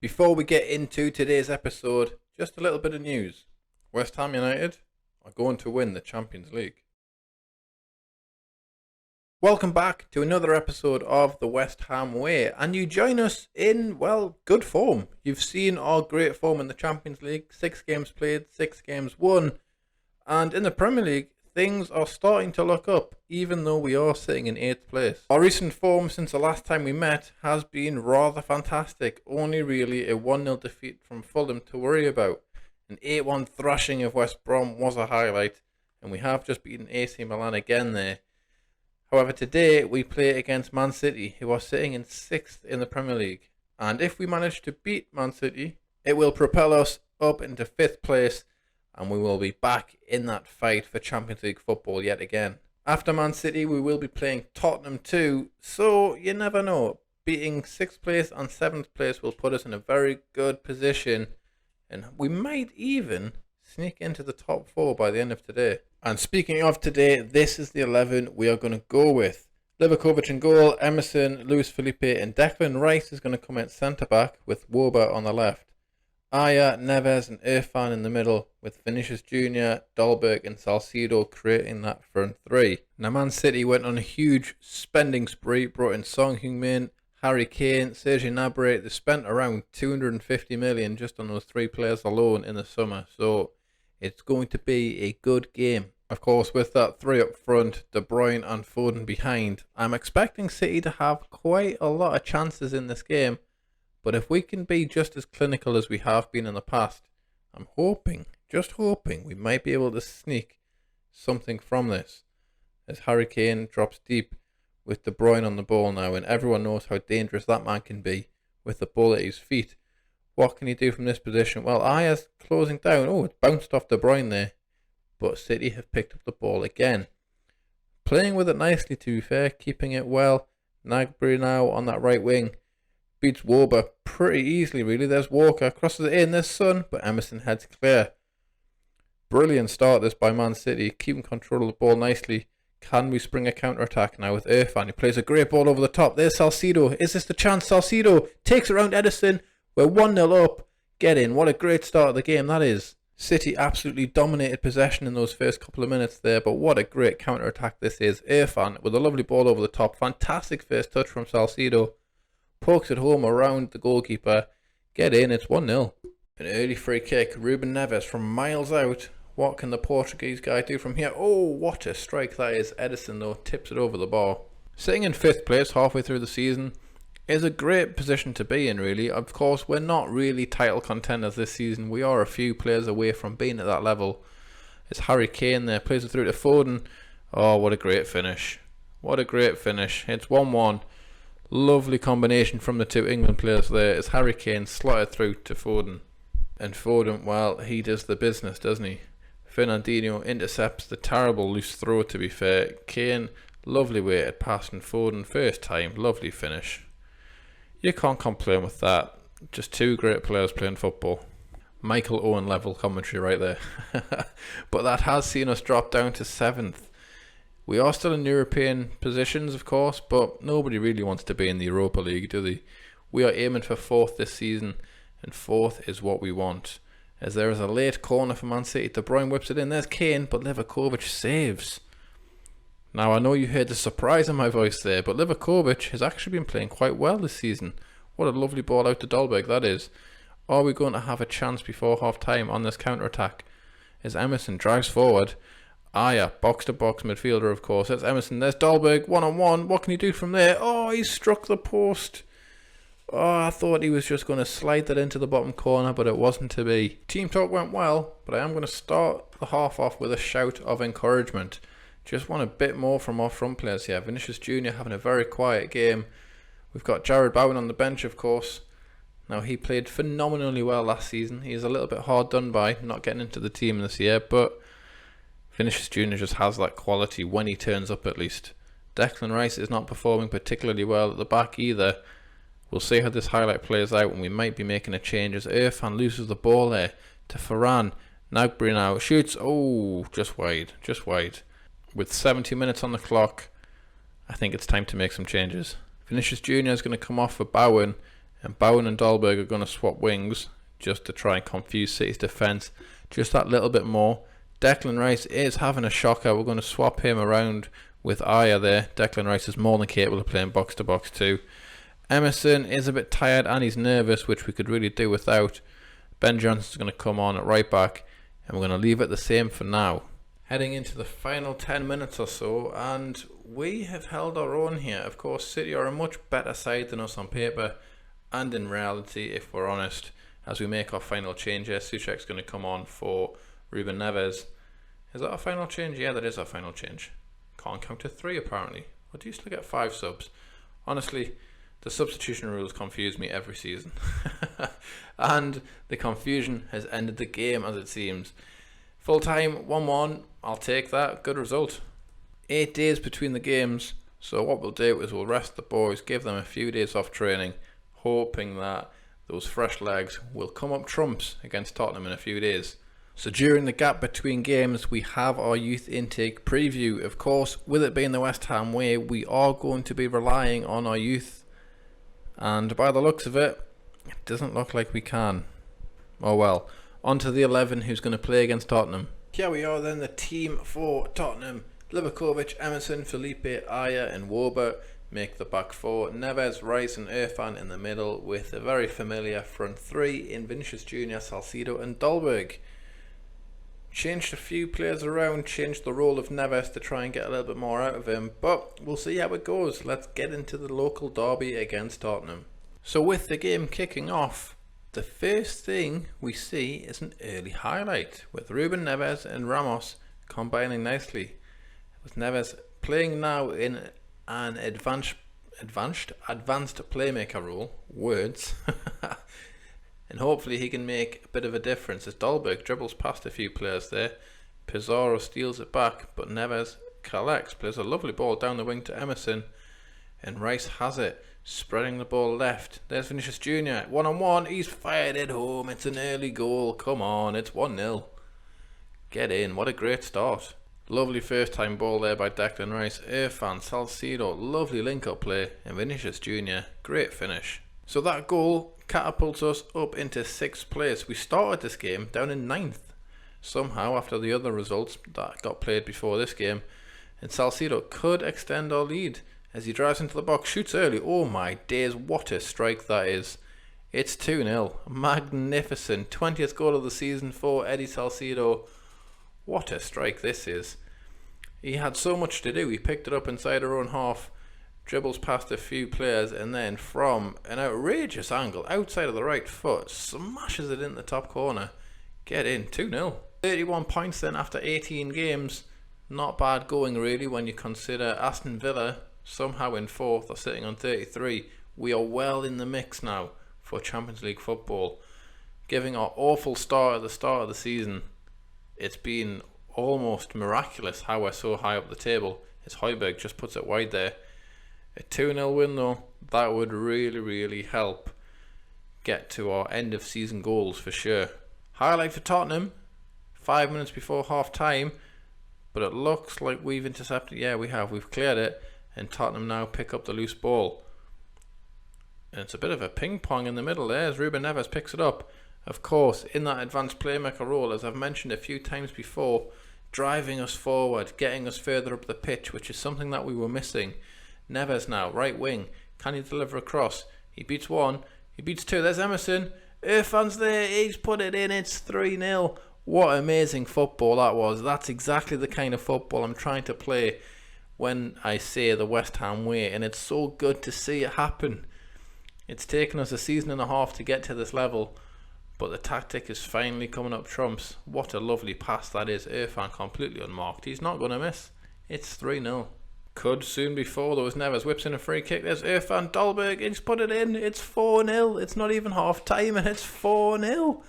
Before we get into today's episode, just a little bit of news. West Ham United are going to win the Champions League. Welcome back to another episode of the West Ham Way, and you join us in, good form. You've seen our great form in the Champions League, 6 games played, 6 games won, and in the Premier League, things are starting to look up, even though we are sitting in 8th place. Our recent form since the last time we met has been rather fantastic, only really a 1-0 defeat from Fulham to worry about. An 8-1 thrashing of West Brom was a highlight, and we have just beaten AC Milan again there. However, today we play against Man City, who are sitting in 6th in the Premier League. And if we manage to beat Man City, it will propel us up into 5th place, and we will be back in that fight for Champions League football yet again. After Man City, we will be playing Tottenham too, so you never know. Beating 6th place and 7th place will put us in a very good position, and we might even sneak into the top 4 by the end of today. And speaking of today, this is the 11 we are going to go with. Livakovic in goal, Emerson, Luis Felipe and Declan Rice is going to come at centre-back with Woba on the left. Aya, Neves and Irfan in the middle, with Vinicius Jr., Dolberg and Salcido creating that front 3. Now Man City went on a huge spending spree, brought in Son Heung-min, Harry Kane, Serge Gnabry. They spent around 250 million just on those 3 players alone in the summer, so it's going to be a good game. Of course, with that 3 up front, De Bruyne and Foden behind, I'm expecting City to have quite a lot of chances in this game. But if we can be just as clinical as we have been in the past, I'm hoping, just hoping, we might be able to sneak something from this. As Harry Kane drops deep with De Bruyne on the ball now, and everyone knows how dangerous that man can be with the ball at his feet. What can he do from this position? Well, Aya's closing down. Oh, it bounced off De Bruyne there. But City have picked up the ball again. Playing with it nicely, to be fair, keeping it well. Gnabry now on that right wing. Beats Woba pretty easily, really. There's Walker, crosses it in, there's Son, but Emerson heads clear. Brilliant start this by Man City, keeping control of the ball nicely. Can we spring a counter-attack now with Irfan? He plays a great ball over the top. There's Salcido. Is this the chance? Salcido takes it around Edison. We're 1-0 up. Get in. What a great start of the game that is. City absolutely dominated possession in those first couple of minutes there, but what a great counter-attack this is. Irfan with a lovely ball over the top. Fantastic first touch from Salcido. Pokes it home around the goalkeeper. Get in, it's 1-0. An early free kick. Ruben Neves from miles out. What can the Portuguese guy do from here? Oh, what a strike that is. Edison, though, tips it over the bar. Sitting in 5th place halfway through the season is a great position to be in, really. Of course, we're not really title contenders this season. We are a few players away from being at that level. It's Harry Kane there. Plays it through to Foden. Oh, what a great finish. What a great finish. It's 1-1. Lovely combination from the 2 England players there as Harry Kane slotted through to Foden. And Foden, well, he does the business, doesn't he? Fernandinho intercepts the terrible loose throw, to be fair. Kane, lovely way at passing Foden, first time, lovely finish. You can't complain with that. Just 2 great players playing football. Michael Owen level commentary right there. But that has seen us drop down to 7th. We are still in European positions, of course, but nobody really wants to be in the Europa League, do they? We are aiming for 4th this season, and 4th is what we want. As there is a late corner for Man City, De Bruyne whips it in, there's Kane, but Livakovic saves. Now, I know you heard the surprise in my voice there, but Livakovic has actually been playing quite well this season. What a lovely ball out to Dolberg, that is. Are we going to have a chance before half-time on this counter-attack? As Emerson drives forward. Aya, box-to-box midfielder, of course. That's Emerson. There's Dolberg, one-on-one. What can he do from there? Oh, he struck the post. Oh, I thought he was just going to slide that into the bottom corner, but it wasn't to be. Team talk went well, but I am going to start the half off with a shout of encouragement. Just want a bit more from our front players here. Vinicius Jr. having a very quiet game. We've got Jared Bowen on the bench, of course. Now, he played phenomenally well last season. He's a little bit hard done by, not getting into the team this year, but Vinicius Jr. just has that quality when he turns up, at least. Declan Rice is not performing particularly well at the back either. We'll see how this highlight plays out, and we might be making a change as Irfan loses the ball there to Varane. Gnabry now shoots. Oh, just wide. With 70 minutes on the clock, I think it's time to make some changes. Vinicius Jr. is going to come off for Bowen, And Bowen and Dahlberg are going to swap wings just to try and confuse City's defence just that little bit more. Declan Rice is having a shocker. We're going to swap him around with Aya there. Declan Rice is more than capable of playing box to box too. Emerson is a bit tired and he's nervous, which we could really do without. Ben Johnson's going to come on at right back, and we're going to leave it the same for now. Heading into the final 10 minutes or so, and we have held our own here. Of course, City are a much better side than us on paper and in reality, if we're honest. As we make our final change here, Souček's going to come on for Ruben Neves. Is that our final change? Yeah, that is our final change. Can't count to 3 apparently. What do you still get 5 subs? Honestly, the substitution rules confuse me every season. And the confusion has ended the game, as it seems. Full time 1-1, I'll take that. Good result. 8 days between the games, so what we'll do is we'll rest the boys, give them a few days off training, hoping that those fresh legs will come up trumps against Tottenham in a few days. So during the gap between games, we have our youth intake preview. Of course, with it being the West Ham way, we are going to be relying on our youth. And by the looks of it, it doesn't look like we can. Oh well. On to the 11 who's going to play against Tottenham. Here we are then, the team for Tottenham. Livakovic, Emerson, Felipe, Aya and Wober make the back 4. Neves, Rice and Irfan in the middle, with a very familiar front 3 in Vinicius Jr., Salcido and Dahlberg. Changed a few players around, changed the role of Neves to try and get a little bit more out of him, but we'll see how it goes. Let's get into the local derby against Tottenham. So with the game kicking off, the first thing we see is an early highlight with Ruben Neves and Ramos combining nicely, with Neves playing now in an advanced playmaker role, words, and hopefully he can make a bit of a difference as Dahlberg dribbles past a few players there. Pizarro steals it back, but Neves collects, plays a lovely ball down the wing to Emerson, and Rice has it, spreading the ball left. There's Vinicius Jr. 1-on-1, he's fired it home, it's an early goal, come on, it's 1-0. Get in, what a great start. Lovely first time ball there by Declan Rice. Irfan, Salcido, lovely link up play, and Vinicius Jr. great finish. So that goal catapults us up into 6th place. We started this game down in 9th somehow after the other results that got played before this game, and Salcido could extend our lead as he drives into the box, shoots early. Oh my days, what a strike that is. It's 2-0. Magnificent. 20th goal of the season for Eddie Salcido. What a strike this is. He had so much to do. He picked it up inside our own half, dribbles past a few players, and then from an outrageous angle outside of the right foot, smashes it in the top corner. Get in. 2-0. 31 points then after 18 games. Not bad going really when you consider Aston Villa somehow in 4th are sitting on 33. We are well in the mix now for Champions League football. Giving our awful start at the start of the season, it's been almost miraculous how we're so high up the table. As Højbjerg just puts it wide there. A 2-0 win though, that would really help get to our end of season goals for sure. Highlight for Tottenham, 5 minutes before half time, but it looks like we've intercepted. Yeah, we have, we've cleared it, and Tottenham now pick up the loose ball. And it's a bit of a ping pong in the middle there as Ruben Neves picks it up. Of course, in that advanced playmaker role, as I've mentioned a few times before, driving us forward, getting us further up the pitch, which is something that we were missing. Neves now, right wing, can he deliver a cross? He beats 1, he beats 2, there's Emerson. Irfan's there, he's put it in, it's 3-0. What amazing football that was. That's exactly the kind of football I'm trying to play when I say the West Ham way, and it's so good to see it happen. It's taken us a season and a half to get to this level, but the tactic is finally coming up trumps. What a lovely pass that is. Irfan completely unmarked. He's not going to miss. It's 3-0. Could soon be 4 though as Neves whips in a free kick. There's Irfan Dahlberg. He's put it in. It's 4-0. It's not even half time and it's 4-0.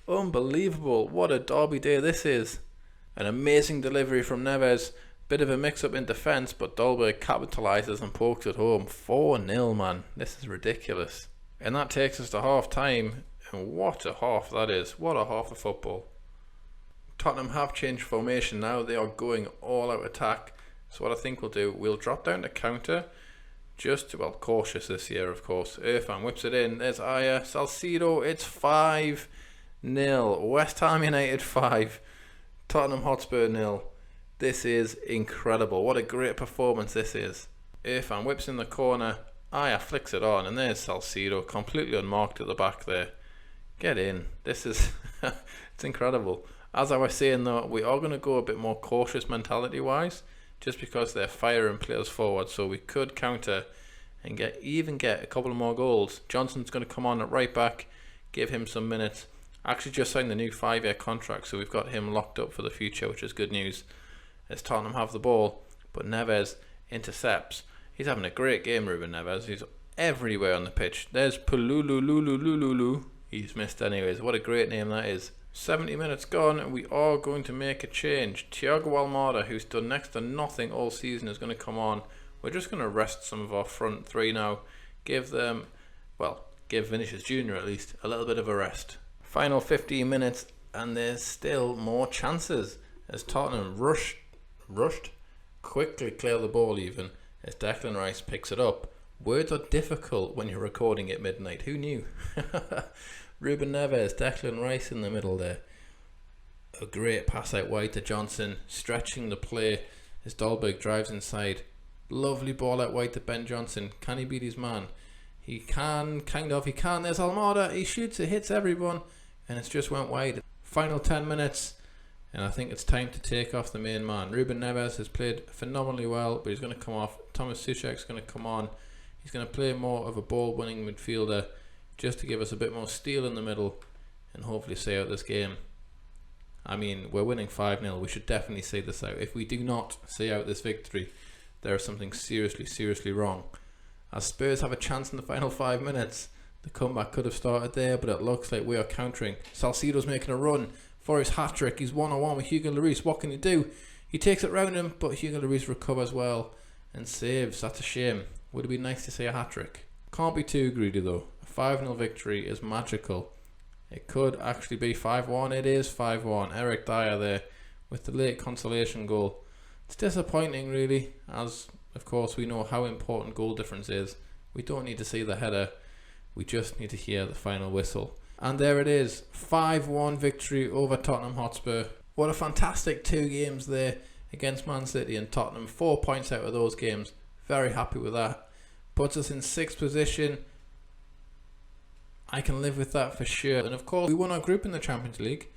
Unbelievable. What a derby day this is. An amazing delivery from Neves. Bit of a mix-up in defence, but Dahlberg capitalises and pokes it home. 4-0, man. This is ridiculous. And that takes us to half-time. And what a half that is. What a half of football. Tottenham have changed formation now. They are going all-out attack. So what I think we'll do, we'll drop down to counter. cautious this year, of course. Irfan whips it in. There's Aya. Salcido. It's 5-0. West Ham United 5. Tottenham Hotspur 0. This is incredible. What a great performance this is. Irfan whips in the corner. Aya flicks it on. And there's Salcido, completely unmarked at the back there. Get in. This is... it's incredible. As I was saying, though, we are going to go a bit more cautious mentality-wise, just because they're firing players forward, so we could counter and get a couple of more goals. Johnson's going to come on at right back, give him some minutes. Actually just signed the new 5-year contract, so we've got him locked up for the future, which is good news, as Tottenham have the ball. But Neves intercepts. He's having a great game, Ruben Neves. He's everywhere on the pitch. There's Pululululululu. He's missed anyways. What a great name that is. 70 minutes gone, and we are going to make a change. Thiago Almada, who's done next to nothing all season, is going to come on. We're just going to rest some of our front three now. Give Vinicius Jr. at least a little bit of a rest. Final 15 minutes, and there's still more chances as Tottenham rushed, quickly clear the ball even, as Declan Rice picks it up. Words are difficult when you're recording at midnight. Who knew? Ruben Neves, Declan Rice in the middle there. A great pass out wide to Johnson, stretching the play as Dolberg drives inside. Lovely ball out wide to Ben Johnson. Can he beat his man? He can, kind of. He can. There's Almada. He shoots, it hits everyone, and it's just went wide. Final 10 minutes, and I think it's time to take off the main man. Ruben Neves has played phenomenally well, but he's going to come off. Thomas Souček's going to come on. He's going to play more of a ball-winning midfielder, just to give us a bit more steel in the middle and hopefully see out this game. I mean, we're winning 5-0. We should definitely see this out. If we do not see out this victory, there is something seriously wrong. As Spurs have a chance in the final 5 minutes, the comeback could have started there, but it looks like we are countering. Salcido's making a run for his hat-trick. He's one-on-one with Hugo Lloris. What can he do? He takes it round him, but Hugo Lloris recovers well and saves. That's a shame. Would it be nice to see a hat-trick? Can't be too greedy though. A 5-0 victory is magical. It could actually be 5-1. It is 5-1. Eric Dyer there with the late consolation goal. It's disappointing really, as of course we know how important goal difference is. We don't need to see the header. We just need to hear the final whistle. And there it is. 5-1 victory over Tottenham Hotspur. What a fantastic 2 games there against Man City and Tottenham. 4 points out of those games. Very happy with that. Puts us in 6th position. I can live with that for sure. And of course, we won our group in the Champions League.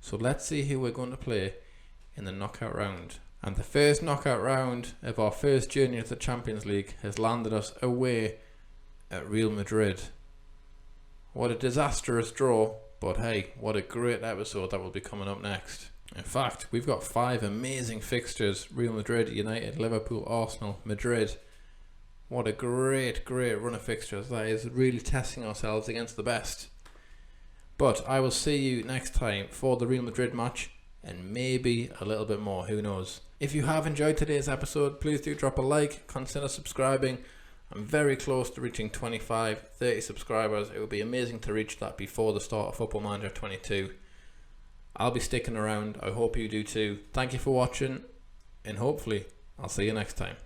So let's see who we're going to play in the knockout round. And the first knockout round of our first journey to the Champions League has landed us away at Real Madrid. What a disastrous draw. But hey, what a great episode that will be coming up next. In fact, we've got 5 amazing fixtures. Real Madrid, United, Liverpool, Arsenal, Madrid. What a great run of fixtures. That is really testing ourselves against the best. But I will see you next time for the Real Madrid match, and maybe a little bit more, who knows. If you have enjoyed today's episode, please do drop a like, consider subscribing. I'm very close to reaching 25-30 subscribers. It would be amazing to reach that before the start of Football Manager 22. I'll be sticking around. I hope you do too. Thank you for watching, and hopefully I'll see you next time.